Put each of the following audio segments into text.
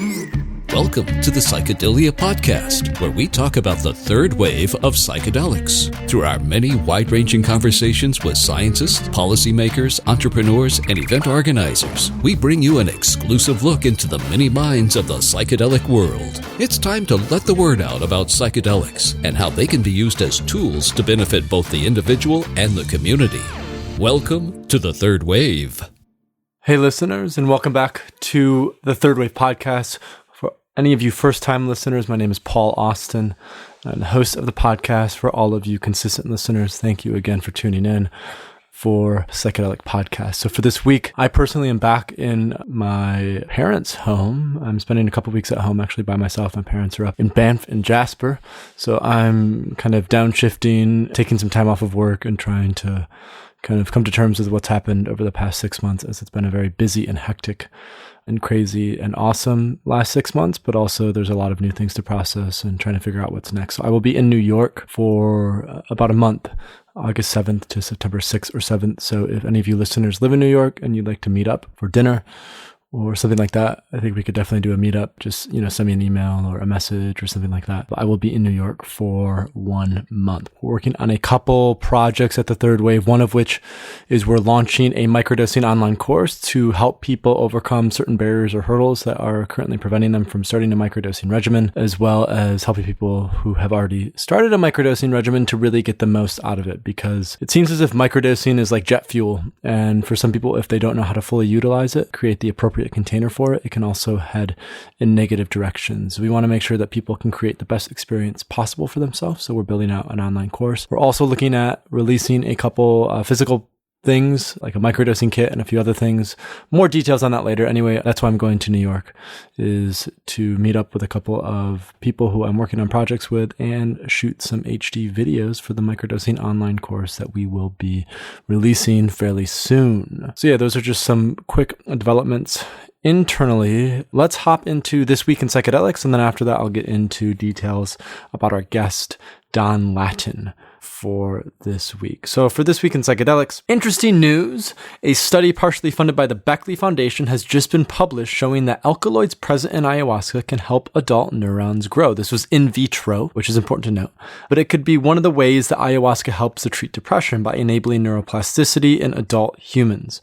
Welcome to the Psychedelia podcast, where we talk about the third wave of psychedelics. Through our many wide-ranging conversations with scientists, policymakers, entrepreneurs, and event organizers, we bring you an exclusive look into the many minds of the psychedelic world. It's time to let the word out about psychedelics and how they can be used as tools to benefit both the individual and the community. Welcome to the third wave. Hey listeners, and welcome back to the Third Wave podcast. For any of you first-time listeners, my name is Paul Austin. I'm the host of the podcast. For all of you consistent listeners, thank you again for tuning in for Psychedelic Podcast. So for this week, I personally am back in my parents' home. I'm spending a couple weeks at home actually by myself. My parents are up in Banff and Jasper. So I'm kind of downshifting, taking some time off of work and trying to kind of come to terms with what's happened over the past 6 months, as it's been a very busy and hectic and crazy and awesome last 6 months, but also there's a lot of new things to process and trying to figure out what's next. So I will be in New York for about a month, August 7th to September 6th or 7th. So if any of you listeners live in New York and you'd like to meet up for dinner or something like that, I think we could definitely do a meetup. Just, send me an email or a message or something like that. But I will be in New York for 1 month. We're working on a couple projects at the Third Wave, one of which is we're launching a microdosing online course to help people overcome certain barriers or hurdles that are currently preventing them from starting a microdosing regimen, as well as helping people who have already started a microdosing regimen to really get the most out of it. Because it seems as if microdosing is like jet fuel. And for some people, if they don't know how to fully utilize it, create the appropriate container for it, it can also head in negative directions. We want to make sure that people can create the best experience possible for themselves. So we're building out an online course. We're also looking at releasing a couple physical things like a microdosing kit and a few other things. More details on that later. Anyway, that's why I'm going to New York, is to meet up with a couple of people who I'm working on projects with and shoot some HD videos for the microdosing online course that we will be releasing fairly soon. So yeah, those are just some quick developments internally. Let's hop into This Week in Psychedelics, and then after that, I'll get into details about our guest, Don Lattin, for this week. So for This Week in Psychedelics, interesting news. A study partially funded by the Beckley Foundation has just been published showing that alkaloids present in ayahuasca can help adult neurons grow. This was in vitro, which is important to note, but it could be one of the ways that ayahuasca helps to treat depression by enabling neuroplasticity in adult humans.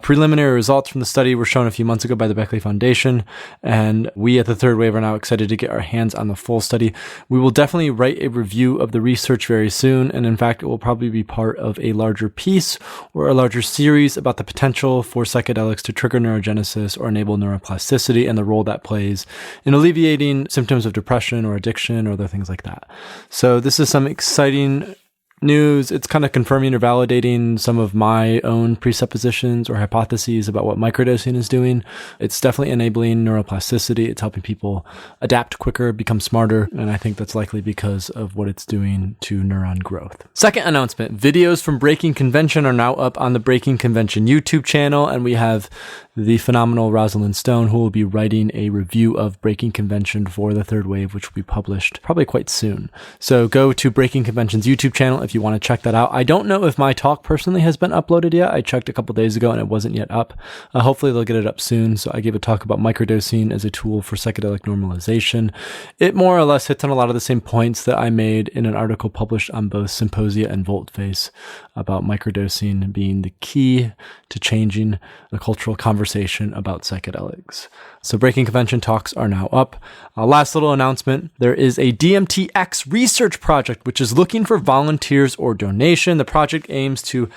Preliminary results from the study were shown a few months ago by the Beckley Foundation, and we at the Third Wave are now excited to get our hands on the full study. We will definitely write a review of the research very soon, and in fact, it will probably be part of a larger piece or a larger series about the potential for psychedelics to trigger neurogenesis or enable neuroplasticity and the role that plays in alleviating symptoms of depression or addiction or other things like that. So this is some exciting news. It's kind of confirming or validating some of my own presuppositions or hypotheses about what microdosing is doing. It's definitely enabling neuroplasticity. It's helping people adapt quicker, become smarter, and I think that's likely because of what it's doing to neuron growth. Second announcement, videos from Breaking Convention are now up on the Breaking Convention YouTube channel, and we have the phenomenal Rosalind Stone, who will be writing a review of Breaking Convention for the Third Wave, which will be published probably quite soon. So go to Breaking Convention's YouTube channel if you want to check that out. I don't know if my talk personally has been uploaded yet. I checked a couple days ago and it wasn't yet up. Hopefully they'll get it up soon. So I gave a talk about microdosing as a tool for psychedelic normalization. It more or less hits on a lot of the same points that I made in an article published on both Symposia and Voltface about microdosing being the key to changing the cultural conversation about psychedelics. So Breaking Convention talks are now up. Last little announcement, there is a Dmt X Research Project, which is looking for volunteers or donation. The project aims to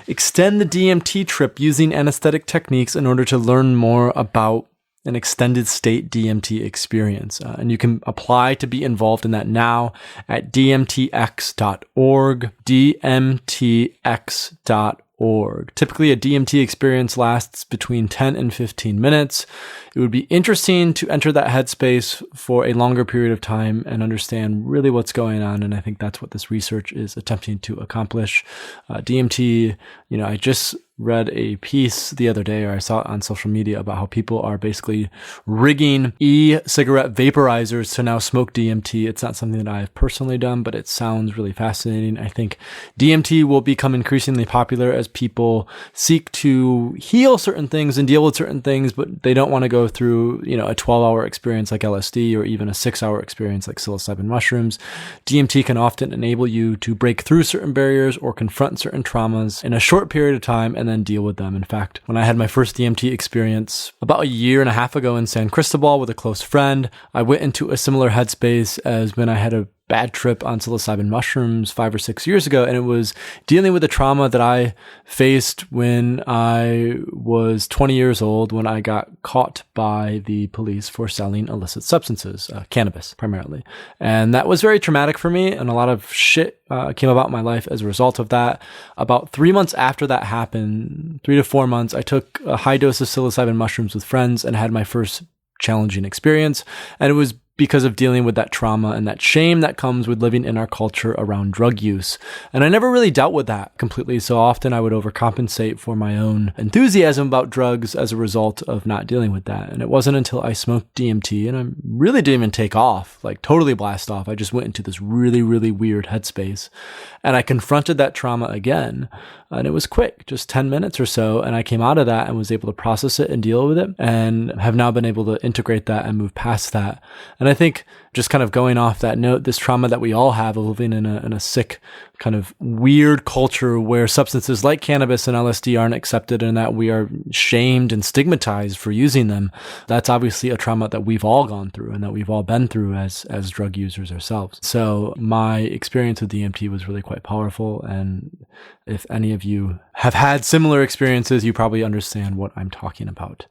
extend the DMT trip using anesthetic techniques in order to learn more about an extended state DMT experience. And you can apply to be involved in that now at dmtx.org, dmtx.org. Typically, a DMT experience lasts between 10 and 15 minutes. It would be interesting to enter that headspace for a longer period of time and understand really what's going on. And I think that's what this research is attempting to accomplish. DMT I just read a piece the other day, or I saw it on social media, about how people are basically rigging e-cigarette vaporizers to now smoke DMT. It's not something that I've personally done, but it sounds really fascinating. I think DMT will become increasingly popular as people seek to heal certain things and deal with certain things, but they don't want to go through, a 12-hour experience like LSD or even a 6-hour experience like psilocybin mushrooms. DMT can often enable you to break through certain barriers or confront certain traumas in a short period of time and then deal with them. In fact, when I had my first DMT experience about a year and a half ago in San Cristobal with a close friend, I went into a similar headspace as when I had a bad trip on psilocybin mushrooms 5 or 6 years ago. And it was dealing with the trauma that I faced when I was 20 years old, when I got caught by the police for selling illicit substances, cannabis primarily. And that was very traumatic for me. And a lot of shit came about in my life as a result of that. About 3 months after that happened, 3 to 4 months, I took a high dose of psilocybin mushrooms with friends and had my first challenging experience. And it was because of dealing with that trauma and that shame that comes with living in our culture around drug use. And I never really dealt with that completely. So often I would overcompensate for my own enthusiasm about drugs as a result of not dealing with that. And it wasn't until I smoked DMT, and I really didn't even take off, like totally blast off. I just went into this really, really weird headspace. And I confronted that trauma again. And it was quick, just 10 minutes or so. And I came out of that and was able to process it and deal with it, and have now been able to integrate that and move past that. And I think, just kind of going off that note, this trauma that we all have of living in a sick, kind of weird culture where substances like cannabis and LSD aren't accepted and that we are shamed and stigmatized for using them, that's obviously a trauma that we've all gone through and that we've all been through as drug users ourselves. So my experience with DMT was really quite powerful. And if any of you have had similar experiences, you probably understand what I'm talking about.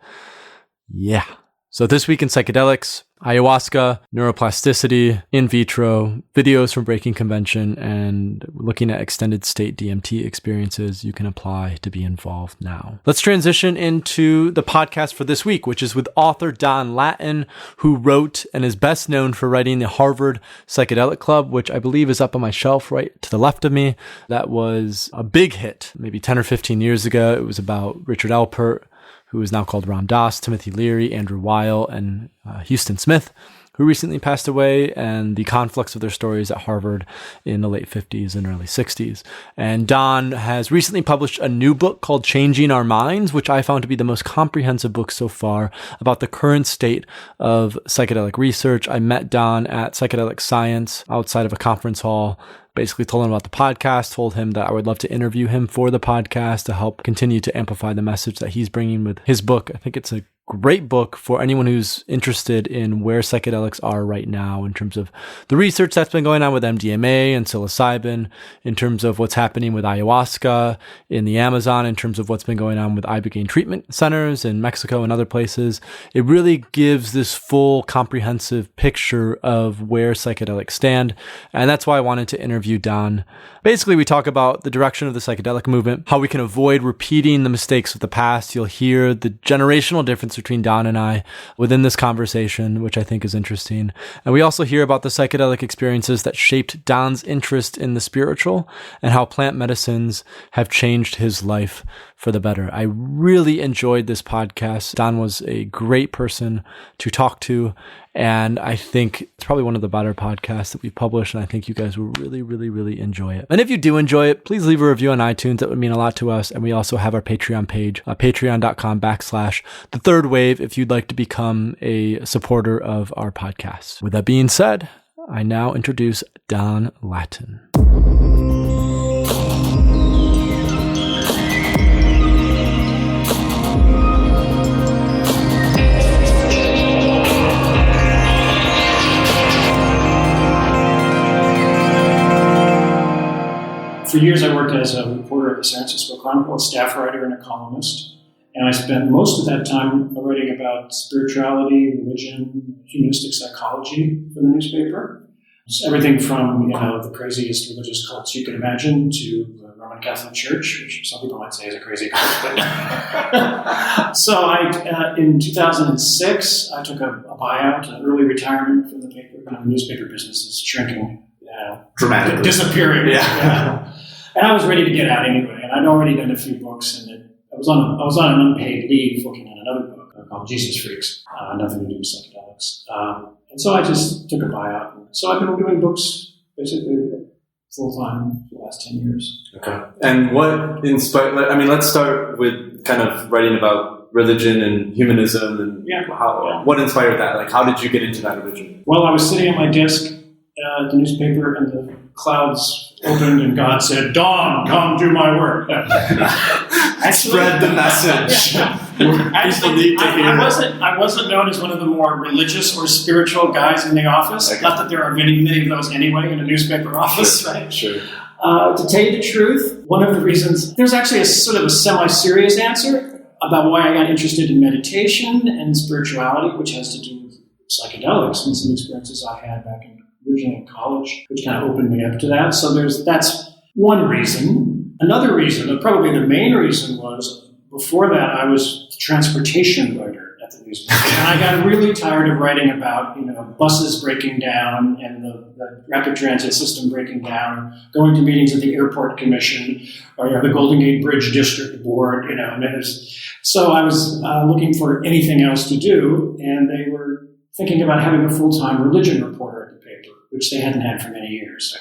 Yeah. So this week in Psychedelics, ayahuasca, neuroplasticity, in vitro, videos from Breaking Convention, and looking at extended state DMT experiences you can apply to be involved now. Let's transition into the podcast for this week, which is with author Don Lattin, who wrote and is best known for writing the Harvard Psychedelic Club, which I believe is up on my shelf right to the left of me. That was a big hit maybe 10 or 15 years ago. It was about Richard Alpert, who is now called Ram Dass, Timothy Leary, Andrew Weil, and Houston Smith, who recently passed away, and the conflicts of their stories at Harvard in the late 50s and early 60s. And Don has recently published a new book called Changing Our Minds, which I found to be the most comprehensive book so far about the current state of psychedelic research. I met Don at Psychedelic Science outside of a conference hall. Basically told him about the podcast, told him that I would love to interview him for the podcast to help continue to amplify the message that he's bringing with his book. I think it's a great book for anyone who's interested in where psychedelics are right now in terms of the research that's been going on with MDMA and psilocybin, in terms of what's happening with ayahuasca in the Amazon, in terms of what's been going on with ibogaine treatment centers in Mexico and other places. It really gives this full, comprehensive picture of where psychedelics stand. And that's why I wanted to interview Don. Basically, we talk about the direction of the psychedelic movement, how we can avoid repeating the mistakes of the past. You'll hear the generational difference between Don and I within this conversation, which I think is interesting. And we also hear about the psychedelic experiences that shaped Don's interest in the spiritual and how plant medicines have changed his life for the better. I really enjoyed this podcast. Don was a great person to talk to, and I think it's probably one of the better podcasts that we've published, and I think you guys will really, really, really enjoy it. And if you do enjoy it, please leave a review on iTunes. That would mean a lot to us. And we also have our Patreon page, patreon.com/The Third Wave, if you'd like to become a supporter of our podcast. With that being said, I now introduce Don Lattin. For years, I worked as a reporter at the San Francisco Chronicle, a staff writer and a columnist. And I spent most of that time writing about spirituality, religion, humanistic psychology for the newspaper. So everything from, the craziest religious cults you can imagine to the Roman Catholic Church, which some people might say is a crazy cult. So in 2006, I took a buyout, an early retirement from the paper. The newspaper business is shrinking. Dramatically. Disappearing. Yeah. And I was ready to get out anyway, and I'd already done a few books, and I was on an unpaid leave working on another book called Jesus Freaks, nothing to do with psychedelics. And so I just took a buyout. So I've been doing books basically full-time for the last 10 years. Okay. And what inspired, let's start with kind of writing about religion and humanism and what inspired that? Like, how did you get into that originally? Well, I was sitting at my desk at the newspaper, and the clouds opened, and God said, "Don, come do my work." Spread the message. Actually, I wasn't known as one of the more religious or spiritual guys in the office. Okay. Not that there are many of those anyway in a newspaper office, sure, right? Sure. To tell you the truth, one of the reasons, there's actually a sort of a semi-serious answer about why I got interested in meditation and spirituality, which has to do with psychedelics and some experiences I had back originally in college, which kind of opened me up to that. So that's one reason. Another reason, probably the main reason, was before that I was the transportation writer at the newspaper. And I got really tired of writing about, buses breaking down and the rapid transit system breaking down, going to meetings at the Airport Commission or the Golden Gate Bridge District Board, so I was looking for anything else to do, and they were thinking about having a full-time religion reporter at the paper, which they hadn't had for many years.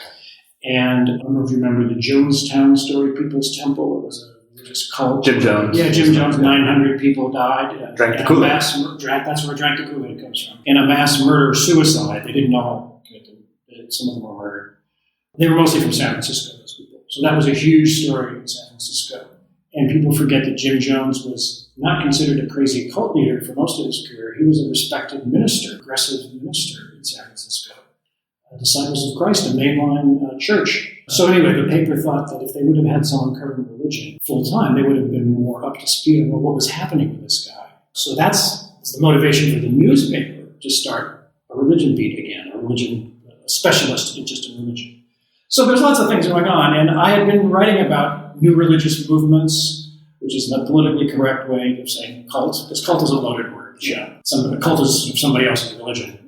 And I don't know if you remember the Jonestown story, People's Temple. It was a religious cult. Jim Jones. Yeah, Jim Jones. 900 people died. Drank the Kool-Aid. That's where Drank the Kool-Aid comes from. In a mass murder-suicide. They didn't all commit them. Some of them were murdered. They were mostly from San Francisco, those people. So that was a huge story in San Francisco. And people forget that Jim Jones was not considered a crazy cult leader for most of his career. He was a respected minister, aggressive minister in San Francisco. Disciples of Christ, a mainline church. So anyway, the paper thought that if they would have had someone covering religion full-time, they would have been more up to speed on what was happening with this guy. So that's the motivation for the newspaper to start a religion beat again, a specialist just in religion. So there's lots of things going on, and I had been writing about new religious movements, which is the politically correct way of saying cult, because cult is a loaded word. Yeah. A cult is somebody else's religion.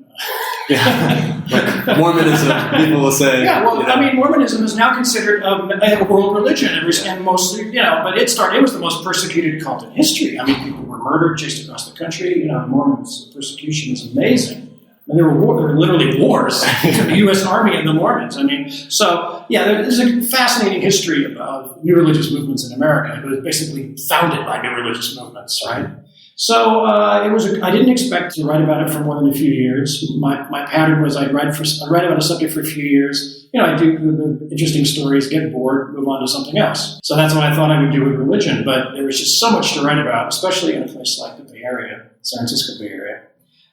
Yeah, like Mormonism, people will say. Yeah, well, Mormonism is now considered a world religion, and mostly, but it was the most persecuted cult in history. People were murdered, chased across the country. Mormons, the persecution is amazing. And there were literally wars between the U.S. Army and the Mormons. There's a fascinating history of new religious movements in America. It was basically founded by new religious movements, right? So I didn't expect to write about it for more than a few years. My pattern was I'd write about a subject for a few years. I do the interesting stories, get bored, move on to something else. So that's what I thought I would do with religion. But there was just so much to write about, especially in a place like the Bay Area, San Francisco Bay Area,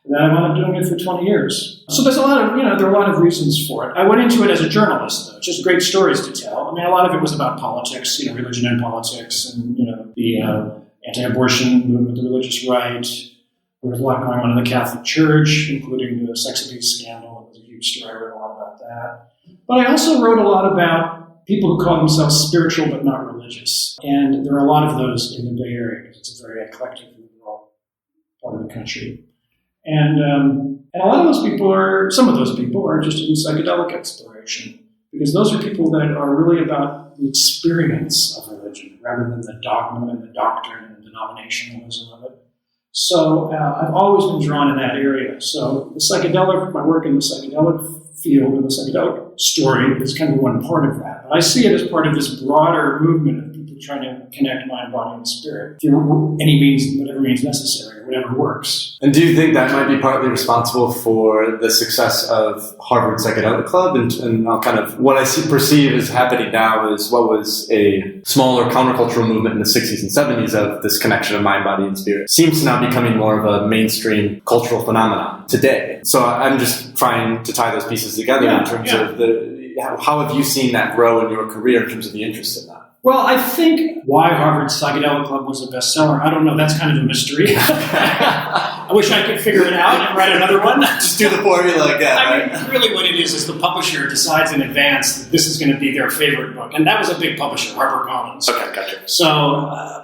that I wound up doing it for 20 years. So there's there are a lot of reasons for it. I went into it as a journalist, though, just great stories to tell. A lot of it was about politics, religion and politics, and the anti-abortion movement, the religious right. There was a lot going on in the Catholic Church, including the sex abuse scandal. It was a huge story. I wrote a lot about that. But I also wrote a lot about people who call themselves spiritual but not religious. And there are a lot of those in the Bay Area because it's a very eclectic liberal part of the country. And a lot of those people some of those people are interested in psychedelic exploration, because those are people that are really about the experience of religion rather than the dogma and the doctrine and the denominationalism of it. So I've always been drawn in that area. So my work in the psychedelic field and the psychedelic story is kind of one part of that. But I see it as part of this broader movement of people trying to connect mind, body, and spirit through whatever means necessary, whatever works. And do you think that might be partly responsible for the success of Harvard Psychedelic Club? And kind of what I perceive is happening now is what was a smaller countercultural movement in the 60s and 70s of this connection of mind, body, and spirit seems to now becoming more of a mainstream cultural phenomenon today. So I'm just trying to tie those pieces together in terms of how have you seen that grow in your career in terms of the interest in that? Well, I think why Harvard Psychedelic Club was a bestseller, I don't know. That's kind of a mystery. I wish I could figure it out and write another one. Just do the formula again. Really what it is the publisher decides in advance that this is going to be their favorite book. And that was a big publisher, HarperCollins. Okay, gotcha. So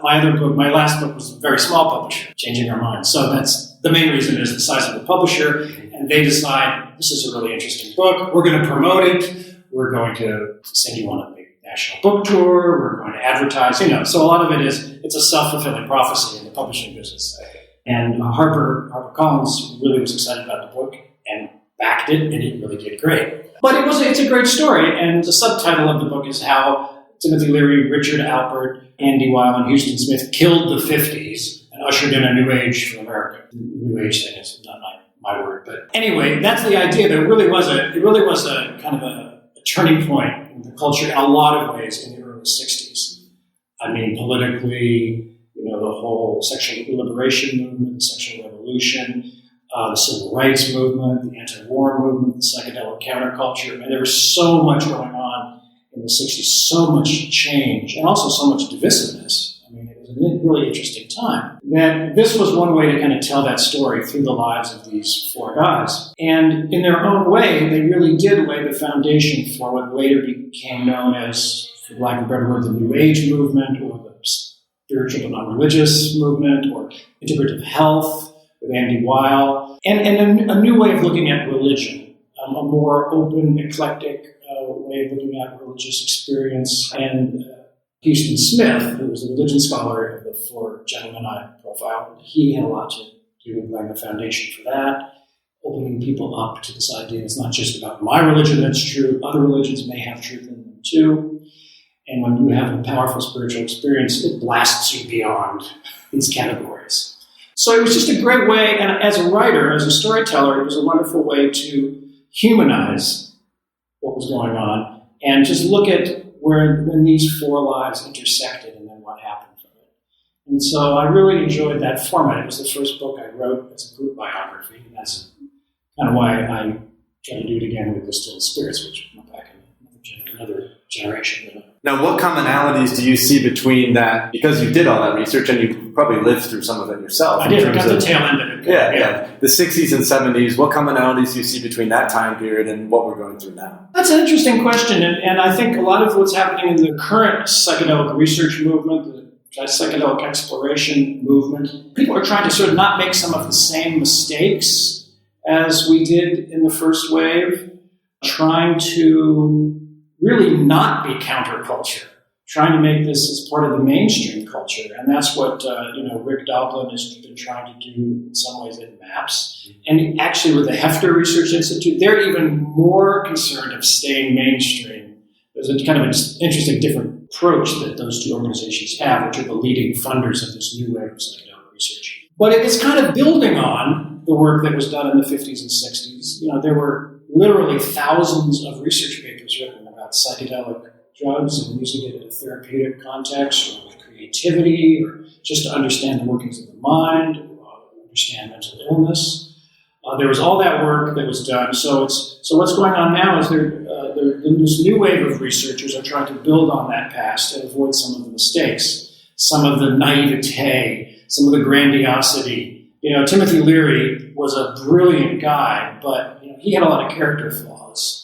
my last book was a very small publisher, Changing Our Minds. So that's the main reason is the size of the publisher. And they decide, this is a really interesting book. We're going to promote it. We're going to send you on a big national book tour, we're going to advertise, So a lot of it's a self-fulfilling prophecy in the publishing business. And HarperCollins really was excited about the book and backed it, and it really did great. But it's a great story, and the subtitle of the book is how Timothy Leary, Richard Alpert, Andy Weil, and Houston Smith killed the 50s and ushered in a new age for America. The new age thing is not my word, but anyway, that's the idea. That it really was a kind of a turning point in the culture in a lot of ways in the early 60s. I mean, politically, the whole sexual liberation movement, the sexual revolution, the civil rights movement, the anti-war movement, the psychedelic counterculture. I mean, there was so much going on in the 60s, so much change, and also so much divisiveness. I mean, it was a really interesting time. That this was one way to kind of tell that story through the lives of these four guys. And in their own way, they really did lay the foundation for what later became known as, for lack of a better word, the New Age movement, or the spiritual but non-religious movement, or integrative health with Andy Weil, and a new way of looking at religion, a more open, eclectic way of looking at religious experience. And Houston Smith, who was the religion scholar of the four gentlemen I profiled, he had a lot to do with laying the foundation for that, opening people up to this idea. It's not just about my religion that's true. Other religions may have truth in them too. And when you have a powerful spiritual experience, it blasts you beyond these categories. So it was just a great way, and as a writer, as a storyteller, it was a wonderful way to humanize what was going on and just look at when these four lives intersected and then what happened from it. And so I really enjoyed that format. It was the first book I wrote as a group biography, and that's kind of why I try to do it again with Distilled Spirits, which went back in another generation. Now, what commonalities do you see between that? Because you did all that research and you probably lived through some of it yourself. I did. I got the tail end of it. Yeah. The 60s and 70s, what commonalities do you see between that time period and what we're going through now? That's an interesting question. And I think a lot of what's happening in the current psychedelic research movement, the psychedelic exploration movement, people are trying to sort of not make some of the same mistakes as we did in the first wave, trying to really not be counterculture, trying to make this as part of the mainstream culture. And that's what, Rick Doblin has been trying to do in some ways at MAPS. And actually with the Hefter Research Institute, they're even more concerned of staying mainstream. There's a kind of an interesting different approach that those two organizations have, which are the leading funders of this new wave of psychedelic research. But it's kind of building on the work that was done in the 50s and 60s. There were literally thousands of research papers written about psychedelic drugs and using it in a therapeutic context, or with creativity, or just to understand the workings of the mind, understand mental illness. There was all that work that was done. So what's going on now is this new wave of researchers are trying to build on that past and avoid some of the mistakes, some of the naivete, some of the grandiosity. Timothy Leary was a brilliant guy, but he had a lot of character flaws.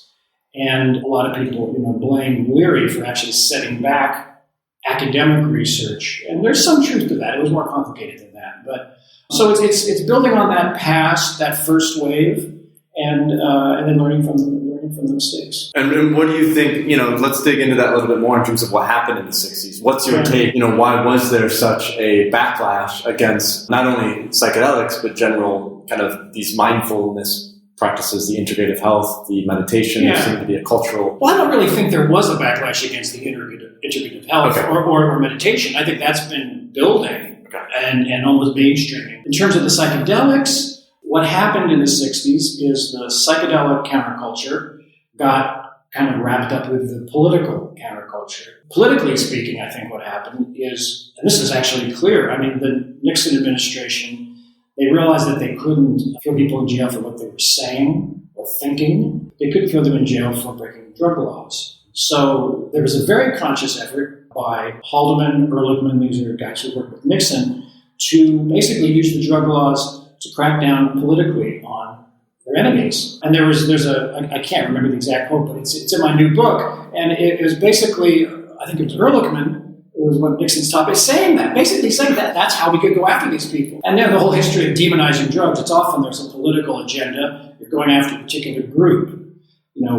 And a lot of people, blame Leary for actually setting back academic research. And there's some truth to that. It was more complicated than that. But so it's building on that past, that first wave, and then learning from the mistakes. And what do you think? Let's dig into that a little bit more in terms of what happened in the 60s. What's your take? Why was there such a backlash against not only psychedelics but general kind of these mindfulness practices, the integrative health, the meditation? There seemed to be a cultural... Well, I don't really think there was a backlash against the integrative health or meditation. I think that's been building and almost mainstreaming. In terms of the psychedelics, what happened in the 60s is the psychedelic counterculture got kind of wrapped up with the political counterculture. Politically speaking, I think what happened is, and this is actually clear, the Nixon administration, they realized that they couldn't throw people in jail for what they were saying or thinking. They couldn't throw them in jail for breaking drug laws. So there was a very conscious effort by Haldeman, Ehrlichman, these are guys who worked with Nixon, to basically use the drug laws to crack down politically on their enemies. And I can't remember the exact quote, but it's in my new book. And it was basically, I think it was Ehrlichman, it was what Nixon's top is saying that, basically saying that that's how we could go after these people. And then the whole history of demonizing drugs, it's often there's a political agenda. You're going after a particular group.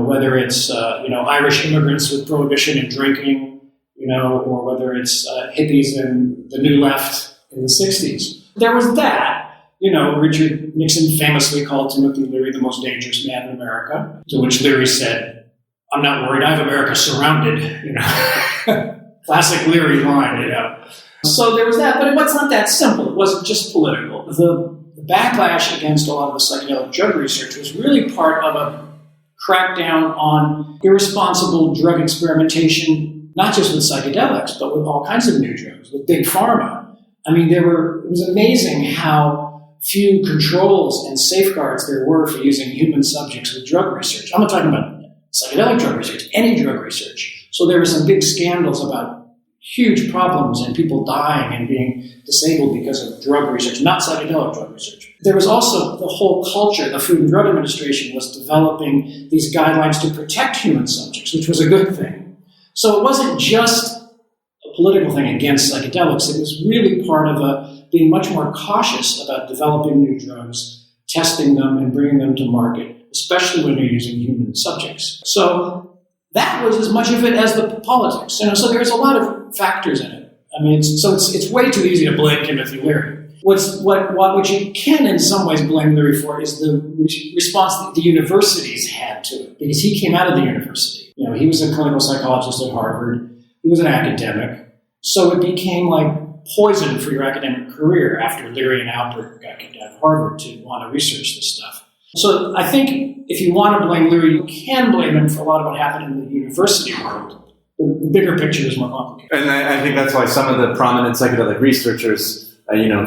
whether it's, Irish immigrants with prohibition and drinking, or whether it's hippies and the New Left in the 60s. There was that. Richard Nixon famously called Timothy Leary the most dangerous man in America, to which Leary said, "I'm not worried, I have America surrounded," Classic Leary line, So there was that, but it was not that simple. It wasn't just political. The backlash against a lot of the psychedelic drug research was really part of a crackdown on irresponsible drug experimentation, not just with psychedelics, but with all kinds of new drugs, with big pharma. I mean, it was amazing how few controls and safeguards there were for using human subjects with drug research. I'm not talking about psychedelic drug research, any drug research. So there were some big scandals about huge problems and people dying and being disabled because of drug research, not psychedelic drug research. There was also the whole culture. The Food and Drug Administration was developing these guidelines to protect human subjects, which was a good thing. So it wasn't just a political thing against psychedelics. It was really part of being much more cautious about developing new drugs, testing them, and bringing them to market, especially when you're using human subjects. So that was as much of it as the politics. So there's a lot of factors in it. I mean, it's way too easy to blame Timothy Leary. What you can in some ways blame Leary for is the response that the universities had to it, because he came out of the university. He was a clinical psychologist at Harvard. He was an academic. So it became like poison for your academic career after Leary and Albert got kicked out of Harvard to want to research this stuff. So I think if you want to blame Leary, you can blame him for a lot of what happened in the university world. The bigger picture is more complicated. And I think that's why some of the prominent psychedelic researchers,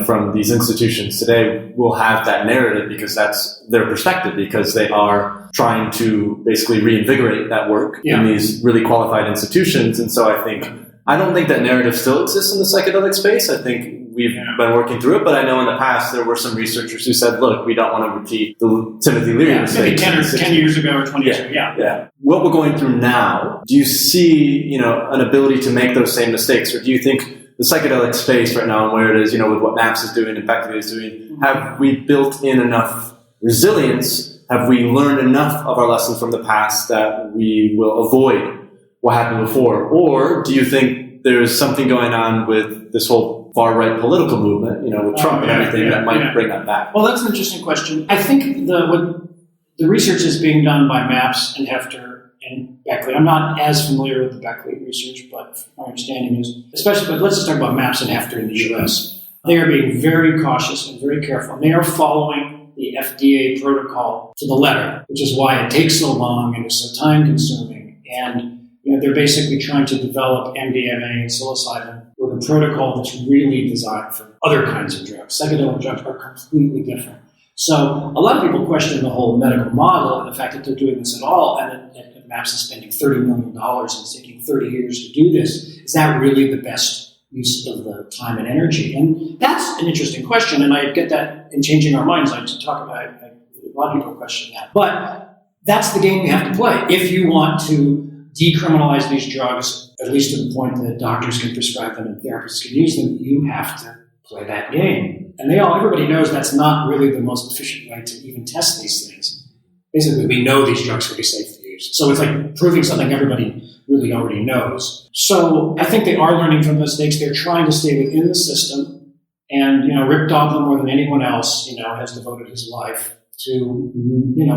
from these institutions today will have that narrative, because that's their perspective, because they are trying to basically reinvigorate that work in these really qualified institutions. And so I don't think that narrative still exists in the psychedelic space. I think we've been working through it, but I know in the past there were some researchers who said, look, we don't want to repeat the Timothy Leary mistake. 10 years ago or 20 years ago, yeah. What we're going through now, do you see, an ability to make those same mistakes? Or do you think the psychedelic space right now and where it is, with what MAPS is doing and Beckley is doing, have we built in enough resilience? Have we learned enough of our lessons from the past that we will avoid what happened before? Or do you think there's something going on with this whole far-right political movement, with Trump and everything, that might bring that back? Well, that's an interesting question. I think the research is being done by MAPS and Hefter and Beckley. I'm not as familiar with the Beckley research, but my understanding is, but let's just talk about MAPS and Hefter in the U.S. They are being very cautious and very careful. And they are following the FDA protocol to the letter, which is why it takes so long and is so time-consuming. And they're basically trying to develop MDMA and psilocybin with a protocol that's really designed for other kinds of drugs. Psychedelic drugs are completely different. So a lot of people question the whole medical model and the fact that they're doing this at all, and that MAPS is spending $30 million and it's taking 30 years to do this. Is that really the best use of the time and energy? And that's an interesting question, and I get that in Changing Our Minds. I talk about it. A lot of people question that. But that's the game we have to play. If you want to decriminalize these drugs, at least to the point that doctors can prescribe them and therapists can use them, you have to play that game. And everybody knows that's not really the most efficient way to even test these things. Basically, we know these drugs will be safe to use. So it's like proving something everybody really already knows. So I think they are learning from mistakes. They're trying to stay within the system. And, Rick Doblin, more than anyone else, has devoted his life to,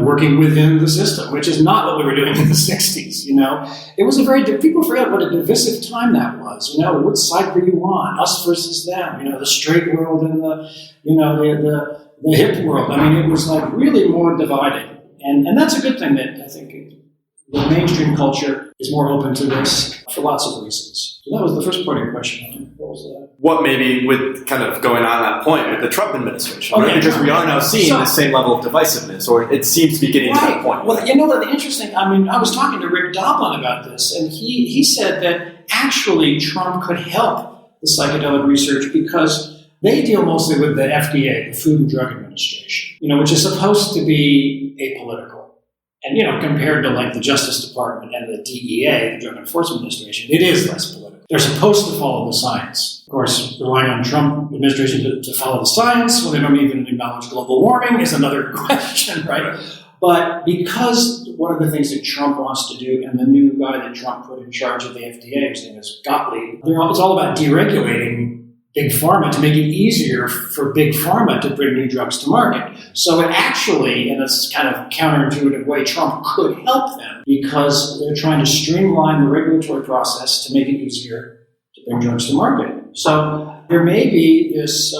working within the system, which is not what we were doing in the 60s, It was people forget what a divisive time that was, what side were you on, us versus them, the straight world and the hip world. I mean, it was like really more divided. And that's a good thing that I think the mainstream culture is more open to this for lots of reasons. So that was the first part of your question, I think. What was that? What maybe with kind of going on that point with the Trump administration, right? Because we are now seeing the same level of divisiveness, or it seems to be getting to that point. Well, the interesting, I was talking to Rick Doblin about this, and he said that actually Trump could help the psychedelic research because they deal mostly with the FDA, the Food and Drug Administration, which is supposed to be apolitical. And, compared to like the Justice Department and the DEA, the Drug Enforcement Administration, it is less political. They're supposed to follow the science. Of course, relying on Trump administration to follow the science when they don't even acknowledge global warming is another question, right? But because one of the things that Trump wants to do, and the new guy that Trump put in charge of the FDA, his name is Gottlieb, it's all about deregulating Big Pharma to make it easier for Big Pharma to bring new drugs to market. So it actually, in this kind of counterintuitive way, Trump could help them because they're trying to streamline the regulatory process to make it easier to bring drugs to market. So there may be this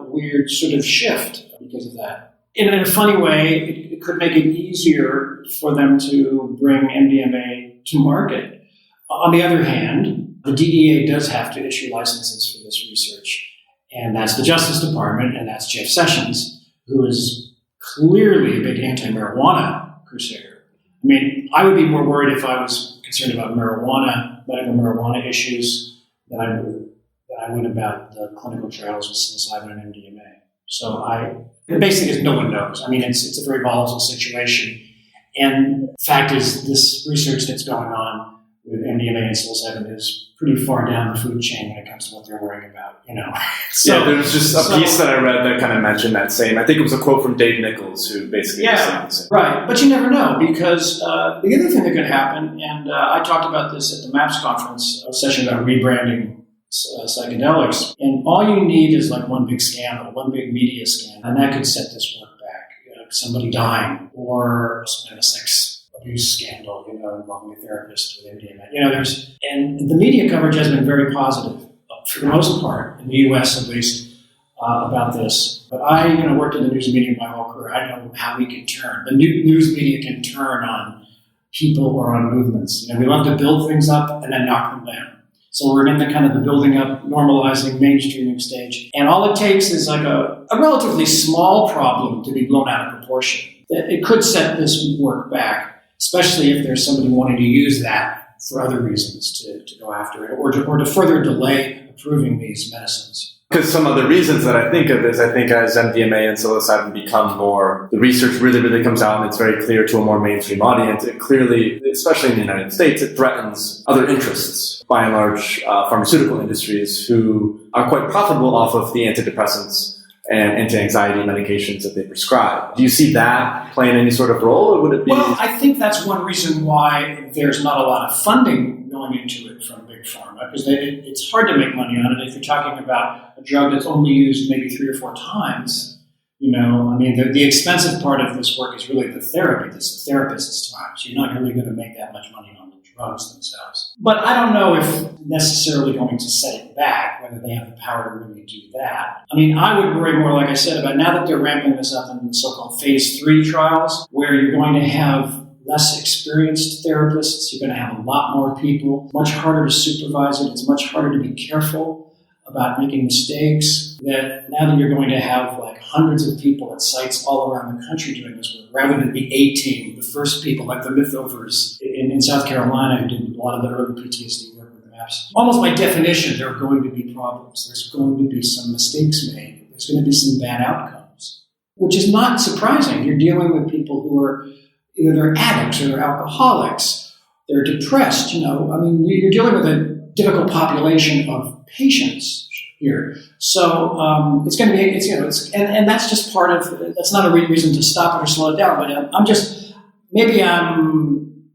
weird sort of shift because of that. In a funny way, it could make it easier for them to bring MDMA to market. On the other hand, the DEA does have to issue licenses for this research, and that's the Justice Department, and that's Jeff Sessions, who is clearly a big anti-marijuana crusader. I mean, I would be more worried if I was concerned about medical marijuana issues than I would about the clinical trials with psilocybin and MDMA. So the basic is no one knows. I mean, it's a very volatile situation, and the fact is, this research that's going on with MDMA and psilocybin is pretty far down the food chain when it comes to what they're worrying about, So, there was just a piece that I read that kind of mentioned that same. I think it was a quote from Dave Nichols, who basically was saying the same. Right. But you never know, because the other thing that could happen, and I talked about this at the MAPS conference, a session about rebranding psychedelics, and all you need is like one big scandal, one big media scandal, and that could set this work back. Somebody dying, or a sex abuse scandal, involving a therapist with MDMA. And the media coverage has been very positive, for the most part, in the U.S. at least, about this. But I, worked in the news media my whole career. I know how we can turn. The news media can turn on people or on movements. We love to build things up and then knock them down. So we're in the kind of the building up, normalizing, mainstreaming stage. And all it takes is like a relatively small problem to be blown out of proportion. It could set this work back, especially if there's somebody wanting to use that for other reasons to go after it, or to further delay approving these medicines. Because some of the reasons that I think of is, I think as MDMA and psilocybin become more, the research really, really comes out and it's very clear to a more mainstream audience. It clearly, especially in the United States, it threatens other interests, by and large, pharmaceutical industries who are quite profitable off of the antidepressants and anti-anxiety medications that they prescribe. Do you see that playing any sort of role, or would it be? Well, I think that's one reason why there's not a lot of funding going into it from Big Pharma, because it's hard to make money on it if you're talking about a drug that's only used maybe 3 or 4 times. The expensive part of this work is really the therapy. It's the therapist's time. So you're not really going to make that much money on the drugs themselves. But I don't know if necessarily going to set it back, whether they have the power to really do that. I would worry more, like I said, about now that they're ramping this up in the so-called phase 3 trials, where you're going to have less experienced therapists, you're going to have a lot more people, much harder to supervise it, it's much harder to be careful about making mistakes, that now that you're going to have like hundreds of people at sites all around the country doing this work, rather than the A-team, the first people, like the Mythovers in South Carolina who did a lot of the early PTSD work with the MAPS. Almost by definition, there are going to be problems. There's going to be some mistakes made. There's going to be some bad outcomes, which is not surprising. You're dealing with people who are either they're addicts or they're alcoholics. They're depressed, you're dealing with a difficult population of patients here. So it's going to be, and that's just part of, that's not a reason to stop it or slow it down, but maybe I'm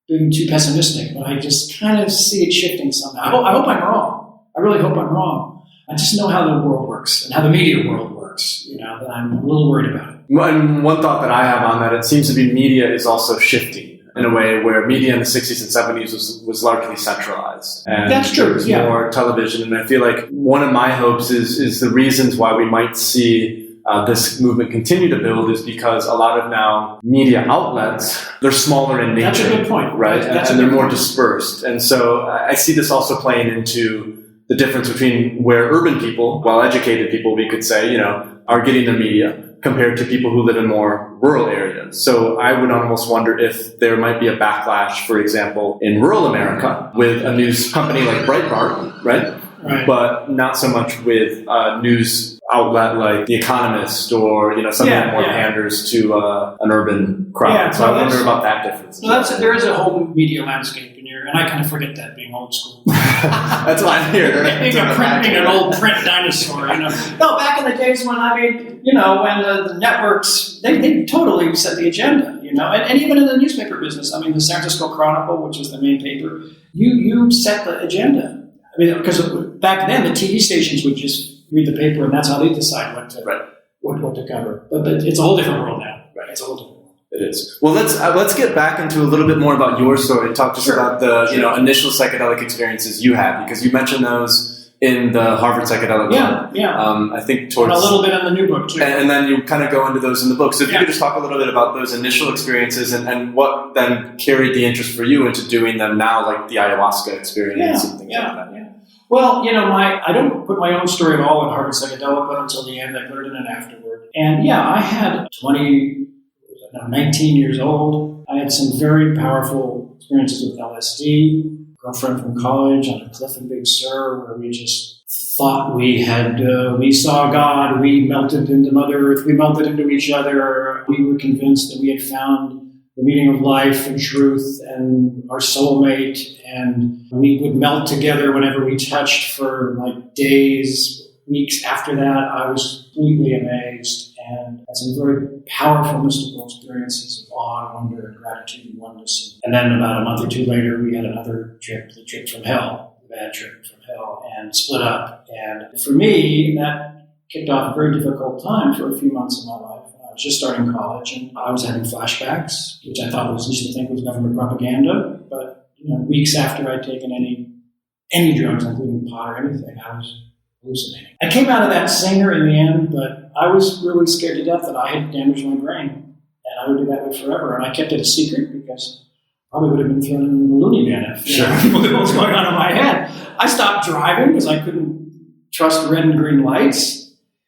being too pessimistic, but I just kind of see it shifting somehow. I hope I'm wrong. I really hope I'm wrong. I just know how the world works and how the media world works, that I'm a little worried about it. And one thought that I have on that, it seems to be media is also shifting in a way where media in the 60s and 70s was largely centralized. And that's true. There was more television. And I feel like one of my hopes is the reasons why we might see this movement continue to build is because a lot of now media outlets, they're smaller in nature. That's a good point. Right? And they're more dispersed. And so I see this also playing into the difference between where urban people, well-educated people, we could say, are getting their media compared to people who live in more rural areas. So I would almost wonder if there might be a backlash, for example, in rural America with a news company like Breitbart, right? Right. But not so much with a news outlet like The Economist or something that more panders to an urban crowd. Yeah, so I wonder about that difference. There is a whole media landscape in here, and I kind of forget that being old school. That's why I'm here. Being an old print dinosaur. No, back in the days when when the networks they totally set the agenda. and even in the newspaper business. I mean, the San Francisco Chronicle, which was the main paper, you set the agenda. I mean, because back then the TV stations would just read the paper, and that's how they decide what to cover. But it's a whole different world now. Right. It's a whole different world. It is. Well, let's get back into a little bit more about your story. Talk to us about the initial psychedelic experiences you had, because you mentioned those in the Harvard Psychedelic Club. I think towards... And a little bit in the new book, too. And then you kind of go into those in the book. So if you could just talk a little bit about those initial experiences and what then carried the interest for you into doing them now, like the ayahuasca experience and things like that. Yeah. Well, I don't put my own story at all in Harvard Psychedelic Club until the end. I put it in it afterward. And I had 19 years old. I had some very powerful experiences with LSD. Girlfriend from college on a cliff in Big Sur, where we just thought we saw God, we melted into Mother Earth, we melted into each other. We were convinced that we had found the meaning of life and truth and our soulmate, and we would melt together whenever we touched for like days, weeks after that. I was completely amazed and had some very powerful mystical experiences of awe, wonder, and gratitude and oneness. And then about a month or two later, we had another trip, the trip from hell, the bad trip from hell, and split up. And for me, that kicked off a very difficult time for a few months in my life. I was just starting college, and I was having flashbacks, which I thought used to think was government propaganda. But weeks after I'd taken any drugs, including pot or anything, I was hallucinating. I came out of that saner in the end, but I was really scared to death that I had damaged my brain, and I would do that way forever. And I kept it a secret because I probably would have been thrown in the loony bin if people knew what was going on in my head. I stopped driving because I couldn't trust red and green lights.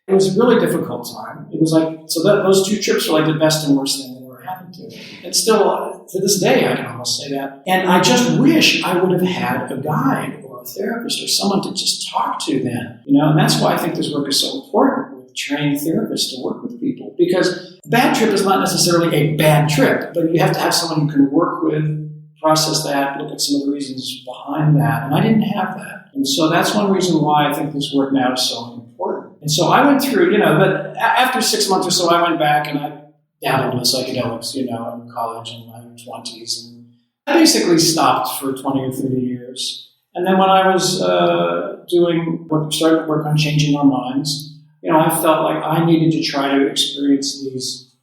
It was a really difficult time. It was those two trips were like the best and worst thing that ever happened to me. And still, to this day, I can almost say that. And I just wish I would have had a guide or a therapist or someone to just talk to then. And that's why I think this work is so important with trained therapists to work with people. Because a bad trip is not necessarily a bad trip, but you have to have someone you can work with, process that, look at some of the reasons behind that. And I didn't have that. And so that's one reason why I think this work now is so important. And so I went through, but after 6 months or so, I went back and I dabbled with psychedelics, in college in my 20s. And I basically stopped for 20 or 30 years. And then when I was started to work on changing our minds, I felt like I needed to try to experience these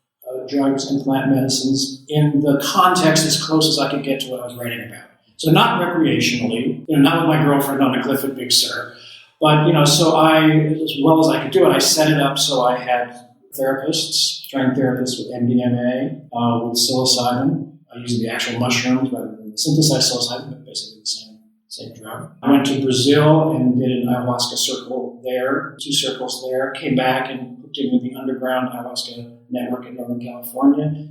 drugs and plant medicines in the context as close as I could get to what I was writing about. So not recreationally, not with my girlfriend on a cliff at Big Sur, but, so as well as I could do it, I set it up so I had therapists, trained therapists with MDMA, with psilocybin, using the actual mushrooms rather than the synthesized psilocybin, but basically the same drug. I went to Brazil and did an ayahuasca circle there, 2 circles there, came back and hooked in with the underground ayahuasca network in Northern California.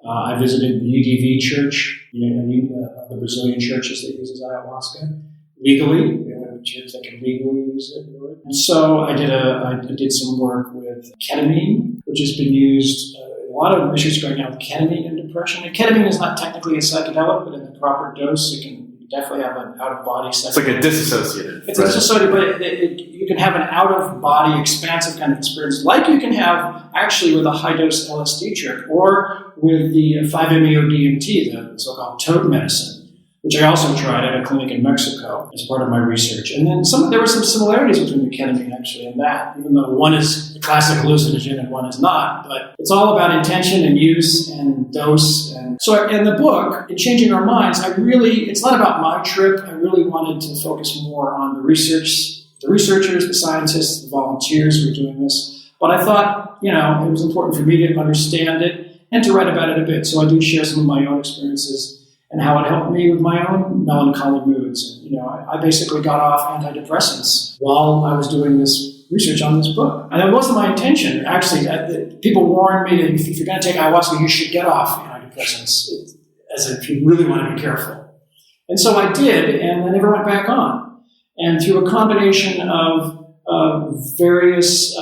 I visited the UDV church, the Brazilian churches that uses ayahuasca legally. A church that can legally use it, really. And so I did some work with ketamine, which has been used. A lot of research right now with ketamine in depression. And ketamine is not technically a psychedelic, but in the proper dose, it can definitely have an out-of-body psychedelic. It's like a disassociative. It's dissociative, but you can have an out-of-body, expansive kind of experience, like you can have actually with a high-dose LSD trip, or with the 5-MeO-DMT, the so-called toad medicine, which I also tried at a clinic in Mexico as part of my research. And then there were some similarities between the ketamine actually and that, even though one is a classic hallucinogen and one is not. But it's all about intention and use and dose. And so in the book, in Changing Our Minds, it's not about my trip. I really wanted to focus more on the researchers, the scientists, the volunteers who were doing this. But I thought, it was important for me to understand it and to write about it a bit. So I do share some of my own experiences and how it helped me with my own melancholy moods. I basically got off antidepressants while I was doing this research on this book. And it wasn't my intention. Actually, people warned me that if you're going to take ayahuasca, you should get off antidepressants, as if you really want to be careful. And so I did, and I never went back on. And through a combination of various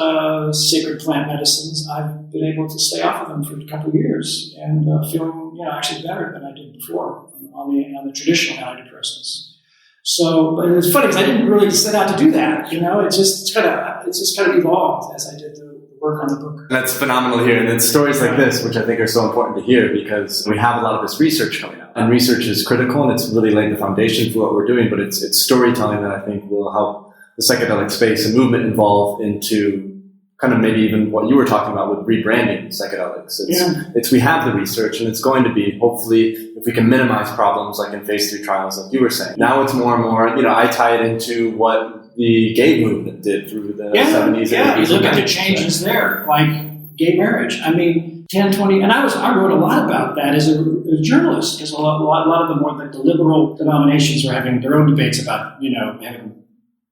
sacred plant medicines, I've been able to stay off of them for a couple of years and feeling actually better than I did before on the traditional antidepressants. So, but it's funny because I didn't really set out to do that. It's just kind of evolved as I did the work on the book. That's phenomenal to hear. And it's stories like this, which I think are so important to hear, because we have a lot of this research coming out. And research is critical, and it's really laid the foundation for what we're doing, but it's storytelling that I think will help the psychedelic space and movement evolve into kind of maybe even what you were talking about with rebranding psychedelics. We have the research, and it's going to be, hopefully, if we can minimize problems like in phase 3 trials, like you were saying. Now it's more and more, I tie it into what the gay movement did through the 70s and 80s. You look at the changes there, like gay marriage. 10, 20, and I wrote a lot about that as a journalist, because a lot of the more the liberal denominations are having their own debates about, having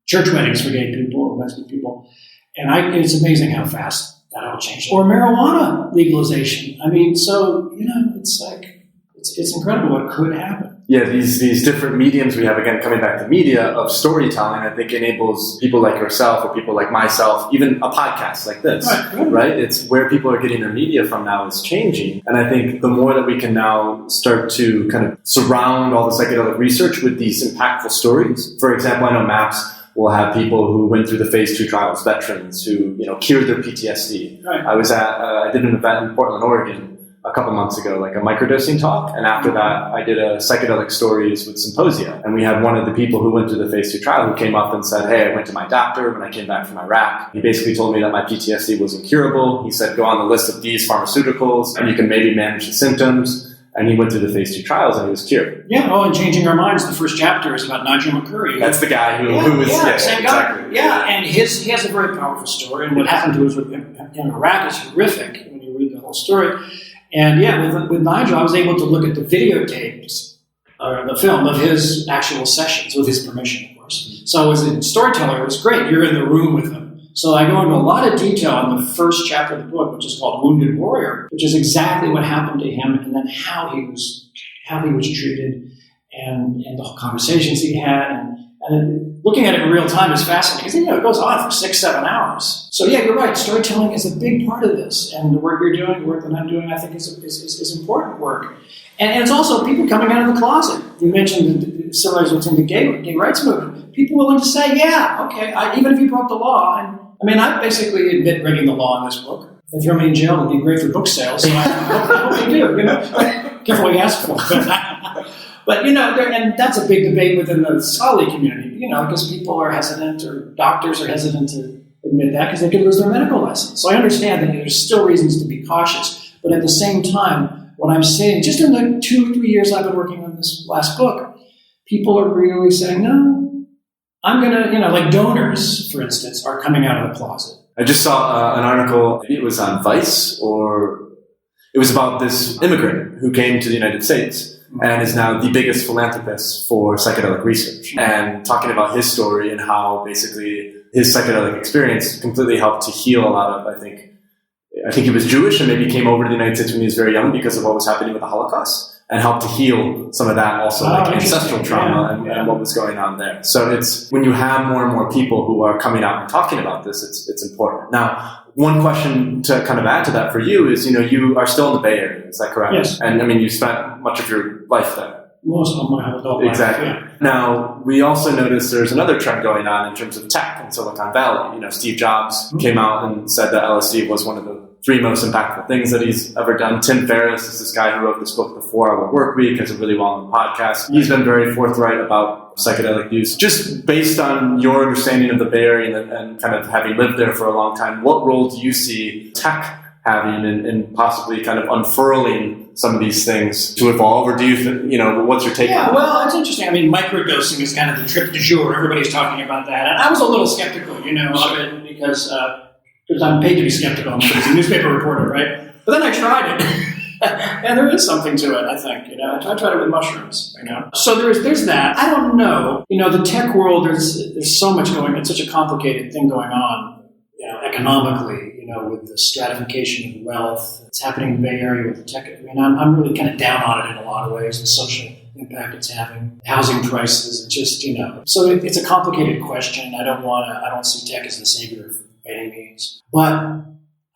church weddings for gay people or lesbian people. And it's amazing how fast that all changed. Or marijuana legalization. It's like, it's incredible what could happen. Yeah, these different mediums we have, again, coming back to media, of storytelling, I think enables people like yourself or people like myself, even a podcast like this, right? It's where people are getting their media from now is changing. And I think the more that we can now start to kind of surround all the psychedelic research with these impactful stories. For example, I know MAPS will have people who went through the phase 2 trials, veterans who, cured their PTSD. Right. I did an event in Portland, Oregon a couple months ago, like a microdosing talk. And after that, I did a psychedelic stories with symposia. And we had one of the people who went through the phase 2 trial who came up and said, hey, I went to my doctor when I came back from Iraq. He basically told me that my PTSD was incurable. He said, go on the list of these pharmaceuticals and you can maybe manage the symptoms. And he went through the phase 2 trials and he was cured. Yeah, and Changing Our Minds, the first chapter is about Nigel McCurry. That's the guy who was... same guy. Exactly. Yeah, and he has a very powerful story. And what happened to him in Iraq is horrific when you read the whole story. And with Nigel, I was able to look at the videotapes, or the film of his actual sessions, with his permission, of course. So as a storyteller, it was great. You're in the room with him. So I go into a lot of detail in the first chapter of the book, which is called Wounded Warrior, which is exactly what happened to him, and then how he was treated, and the conversations he had, and looking at it in real time is fascinating, because it goes on for 6-7 hours. So you're right. Storytelling is a big part of this, and the work you're doing, the work that I'm doing, I think is important work. And it's also people coming out of the closet. You mentioned the similarities within the gay rights movement. People willing to say, even if you broke the law. And I basically admit breaking the law in this book. If you're in jail, it'd be great for book sales. So I hope you do. Careful what you ask for. But and that's a big debate within the scholarly community. Because people are hesitant, or doctors are hesitant to admit that because they could lose their medical license. So I understand that there's still reasons to be cautious. But at the same time, what I'm saying, just in the 2-3 years I've been working on this last book, people are really saying, no, I'm going to, like donors, for instance, are coming out of the closet. I just saw an article, maybe it was on Vice, or it was about this immigrant who came to the United States and is now the biggest philanthropist for psychedelic research, and talking about his story and how basically his psychedelic experience completely helped to heal a lot of, I think he was Jewish and maybe came over to the United States when he was very young because of what was happening with the Holocaust, and helped to heal some of that also, like ancestral trauma and what was going on there. So it's when you have more and more people who are coming out and talking about this, it's important. Now, one question to kind of add to that for you is, you are still in the Bay Area, is that correct? Yes. And you spent much of your life there. Most of my adult life. Exactly. Now, we also noticed there's another trend going on in terms of tech in Silicon Valley. Steve Jobs came out and said that LSD was one of the 3 most impactful things that he's ever done. Tim Ferriss is this guy who wrote this book, The 4-Hour Workweek, has a really well-known podcast. He's been very forthright about psychedelic use. Just based on your understanding of the Bay Area and kind of having lived there for a long time, what role do you see tech having in possibly kind of unfurling some of these things to evolve? Or do you what's your take on that? Well, it's interesting. Microdosing is kind of the trip du jour. Everybody's talking about that. And I was a little skeptical, of it because I'm paid to be skeptical. I'm a newspaper reporter, right? But then I tried it. And there is something to it, I think. I tried it with mushrooms. So there's that. I don't know. The tech world, there's so much going on. It's such a complicated thing going on, economically, with the stratification of wealth. It's happening in the Bay Area with the tech. I'm really kind of down on it in a lot of ways, the social impact it's having, housing prices, just, So it's a complicated question. I don't see tech as the savior by any means. But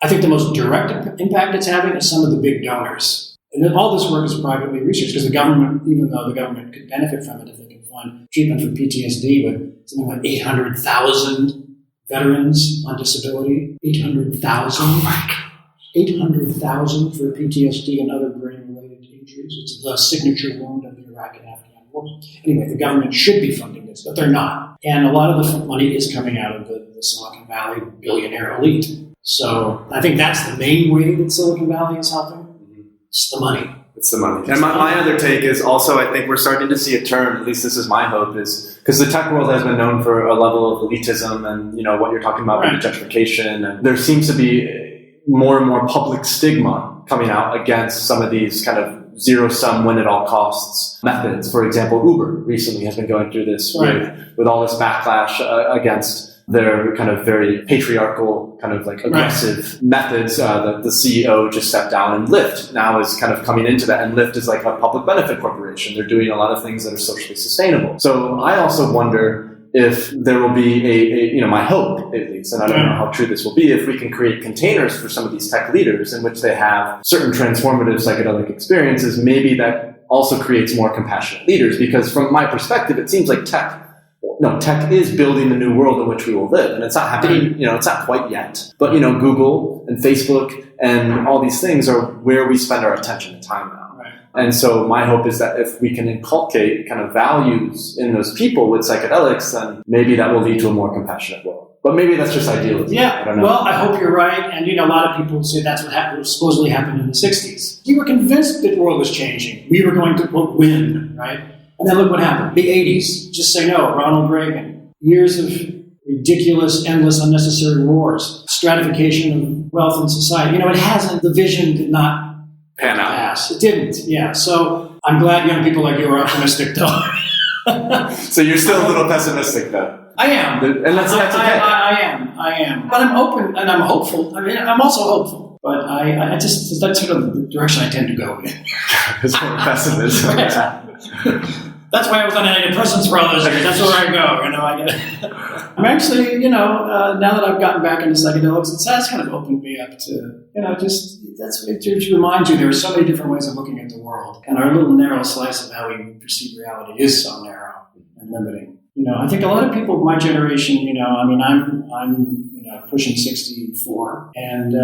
I think the most direct impact it's having is some of the big donors. And then all this work is privately researched because the government, even though the government could benefit from it if they can find treatment for PTSD with something like 800,000 veterans on disability, 800,000. Oh my God. 800,000 for PTSD and other brain-related injuries. It's the signature wound of the Iraq and Afghan wars. Anyway, the government should be funding this, but they're not. And a lot of the money is coming out of the Silicon Valley billionaire elite. So I think that's the main way that Silicon Valley is helping. It's the money. It's the money. And my other take is also, I think we're starting to see a turn, at least this is my hope, is because the tech world has been known for a level of elitism and, what you're talking about with the gentrification. And there seems to be more and more public stigma coming out against some of these kind of zero-sum, win-at-all-costs methods. For example, Uber recently has been going through this with all this backlash against their kind of very patriarchal, kind of like aggressive methods. The CEO just stepped down, and Lyft now is kind of coming into that. And Lyft is like a public benefit corporation. They're doing a lot of things that are socially sustainable. So I also wonder if there will be my hope, at least, and I don't know how true this will be, if we can create containers for some of these tech leaders in which they have certain transformative psychedelic experiences, maybe that also creates more compassionate leaders. Because from my perspective, it seems like tech is building the new world in which we will live. And it's not happening, it's not quite yet. But, Google and Facebook and all these things are where we spend our attention and time now. And so my hope is that if we can inculcate kind of values in those people with psychedelics, then maybe that will lead to a more compassionate world. But maybe that's just idealism. Yeah. I don't know. Well, I hope you're right. And, a lot of people say that's what supposedly happened in the 60s. We were convinced that the world was changing. We were going to, quote, win, right? And then look what happened. The 80s. Just say no. Ronald Reagan. Years of ridiculous, endless, unnecessary wars. Stratification of wealth in society. It hasn't. The vision did not pan out. It didn't, yeah. So I'm glad young people like you are optimistic, though. So you're still a little pessimistic, though. I am. And that's okay. I am. But I'm open and I'm hopeful. I'm also hopeful. But I just, that's sort of the direction I tend to go in. It's more pessimism. That's why I was on antidepressants for all those years. That's where I go. I'm actually, now that I've gotten back into psychedelics, it has kind of opened me up to, it reminds you there are so many different ways of looking at the world. And our little narrow slice of how we perceive reality is so narrow and limiting. I think a lot of people of my generation, I'm pushing 64. And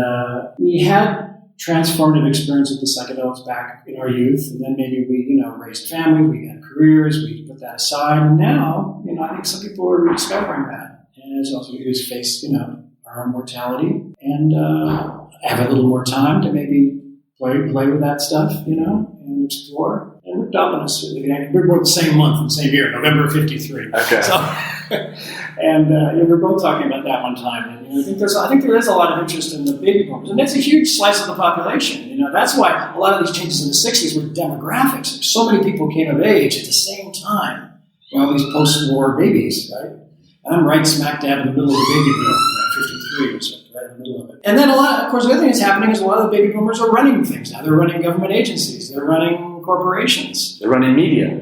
we had transformative experience with the psychedelics back in our youth, and then maybe we, raised family, we had careers, we put that aside, and now, I think some people are rediscovering that, and as also we face, our own mortality, and have a little more time to maybe play with that stuff, and explore. And we're Dominists. We're both the same month and same year, November 53. Okay. So, and we were both talking about that one time. And I think there is a lot of interest in the baby boomers, and that's a huge slice of the population. That's why a lot of these changes in the 60s were demographics. So many people came of age at the same time. All these post-war babies, right? And I'm right smack dab in the middle of the baby boom, 53 or something, right in the middle of it. And then the other thing that's happening is a lot of the baby boomers are running things now. They're running government agencies. They're running corporations. They're running media.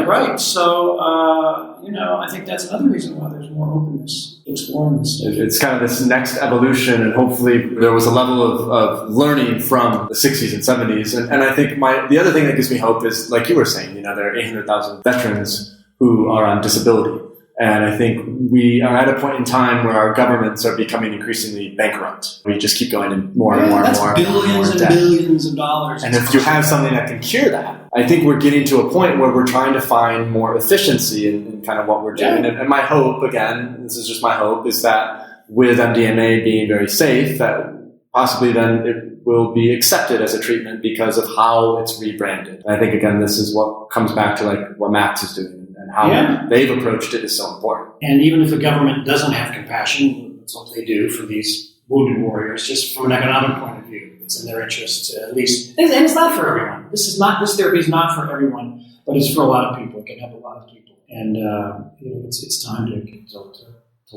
Right. So, I think that's another reason why there's more openness to exploring this stuff. It's kind of this next evolution, and hopefully there was a level of learning from the 60s and 70s. And I think the other thing that gives me hope is, like you were saying, there are 800,000 veterans who are on disability. And I think we are at a point in time where our governments are becoming increasingly bankrupt. We just keep going in more and more and more. Billions and billions of dollars. And if you have something that can cure that, I think we're getting to a point where we're trying to find more efficiency in kind of what we're doing. Yeah. And my hope, again, this is just my hope, is that with MDMA being very safe, that possibly then it will be accepted as a treatment because of how it's rebranded. And I think, again, this is what comes back to like what Max is doing. And how they've approached it is so important. And even if the government doesn't have compassion, that's what they do for these wounded warriors, just from an economic point of view, it's in their interest to at least, and it's not for everyone. This therapy is not for everyone, but it's for a lot of people. It can help a lot of people. And, it's time to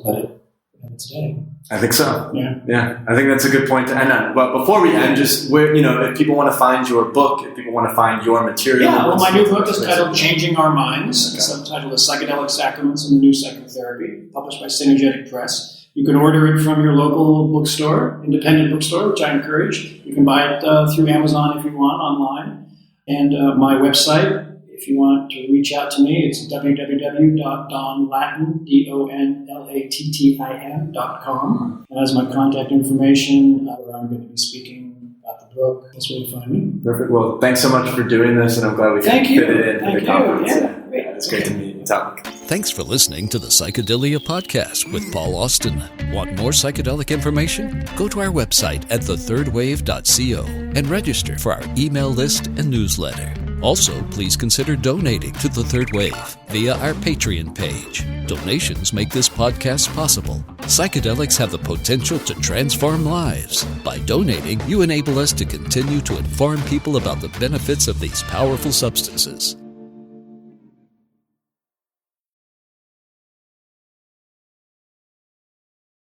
let it have its day. I think so. Yeah. I think that's a good point to end on. But before we end, just where, if people want to find your book, if people want to find your material. Yeah, well, my new book is titled Changing Our Minds. Okay. The subtitle is Psychedelic Sacraments and the New Psychotherapy, published by Synergetic Press. You can order it from your local bookstore, independent bookstore, which I encourage. You can buy it through Amazon if you want, online. And my website, If you want to reach out to me, it's www.donlattin, DONLATTIN.com. It has my contact information, where I'm going to be speaking about the book. That's where to find me. Perfect. Well, thanks so much for doing this, and I'm glad we could fit it in for the conference. Yeah, great. It's great to meet you, Tom. Thanks for listening to the Psychedelia Podcast with Paul Austin. Want more psychedelic information? Go to our website at thethirdwave.co and register for our email list and newsletter. Also, please consider donating to The Third Wave via our Patreon page. Donations make this podcast possible. Psychedelics have the potential to transform lives. By donating, you enable us to continue to inform people about the benefits of these powerful substances.